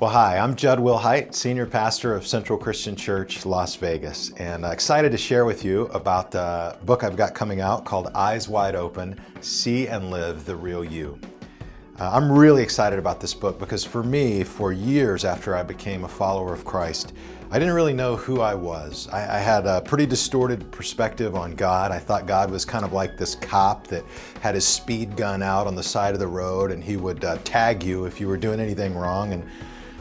Well, hi, I'm Jud Whilhite, Senior Pastor of Central Christian Church, Las Vegas, and excited to share with you about the book I've got coming out called Eyes Wide Open, See and Live the Real You. I'm really excited about this book because for me, for years after I became a follower of Christ, I didn't really know who I was. I had a pretty distorted perspective on God. I thought God was kind of like this cop that had his speed gun out on the side of the road and he would tag you if you were doing anything wrong. And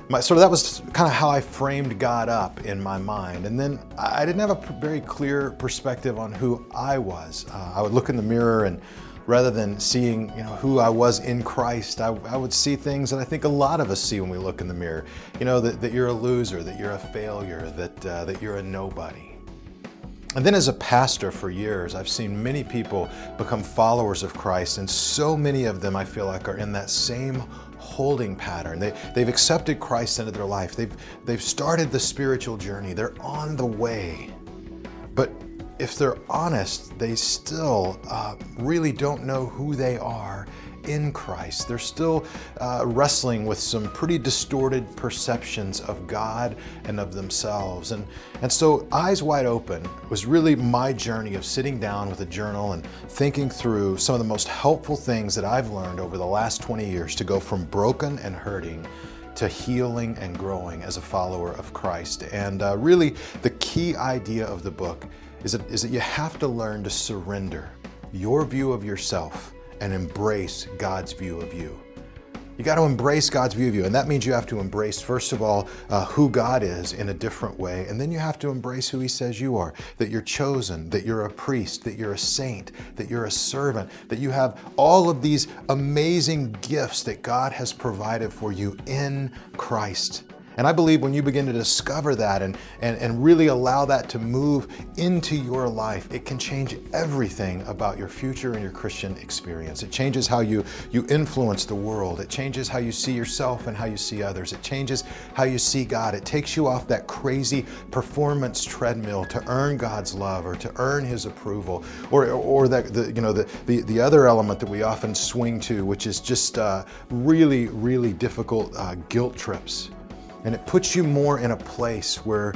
that was kind of how I framed God up in my mind. And then I didn't have a very clear perspective on who I was. I would look in the mirror and rather than seeing who I was in Christ, I would see things that I think a lot of us see when we look in the mirror. That you're a loser, that you're a failure, that you're a nobody. And then as a pastor for years, I've seen many people become followers of Christ, and so many of them I feel like are in that same holding pattern. They've accepted Christ into their life. They've started the spiritual journey. They're on the way. But if they're honest, they still really don't know who they are in Christ. They're still wrestling with some pretty distorted perceptions of God and of themselves. And so Eyes Wide Open was really my journey of sitting down with a journal and thinking through some of the most helpful things that I've learned over the last 20 years to go from broken and hurting to healing and growing as a follower of Christ. And really the key idea of the book is that you have to learn to surrender your view of yourself and embrace God's view of you. You got to embrace God's view of you, and that means you have to embrace, first of all, who God is in a different way, and then you have to embrace who He says you are, that you're chosen, that you're a priest, that you're a saint, that you're a servant, that you have all of these amazing gifts that God has provided for you in Christ. And I believe when you begin to discover that and really allow that to move into your life, it can change everything about your future and your Christian experience. It changes how you influence the world. It changes how you see yourself and how you see others. It changes how you see God. It takes you off that crazy performance treadmill to earn God's love or to earn His approval, or that the other element that we often swing to, which is just really, really difficult guilt trips. And it puts you more in a place where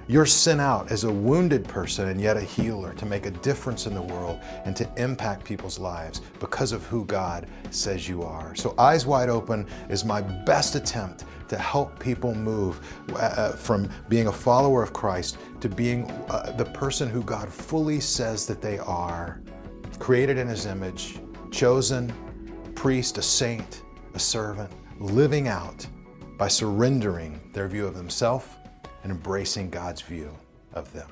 you're sent out as a wounded person and yet a healer to make a difference in the world and to impact people's lives because of who God says you are. So Eyes Wide Open is my best attempt to help people move from being a follower of Christ to being the person who God fully says that they are, created in His image, chosen, priest, a saint, a servant, living out by surrendering their view of themselves and embracing God's view of them.